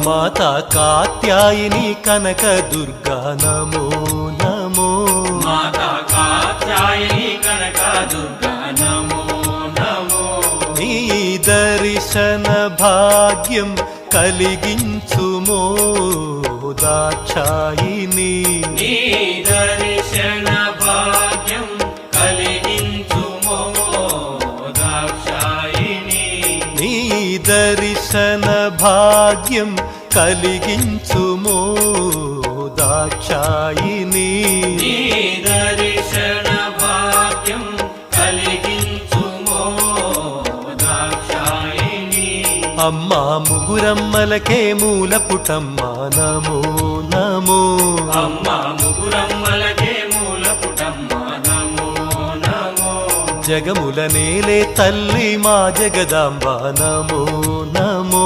మాతా కాత్యాయిని కనక దుర్గా నమో నమో మాతా కాత్యాయిని కనక దుర్గా నమో నమో నీ దర్శన భాగ్యం కలిగించుమో దాక్షాయిని నీ దర్శన భాగ్యం కలిగించుమో దాక్షాయిని నీ దర్శన భాగ్యం కలిగించుమో దాక్షాయిని నీ దర్శన భాగ్యం కలిగించుమో దాక్షాయిని అమ్మా ముగురమ్మలకే మూల పుటమ్మ నమో నమో అమ్మ ముగురమ్మలకే మూల పుటమ్మ నమో నమో జగముల నేలే తల్లి మా జగదాంబ నమో నమో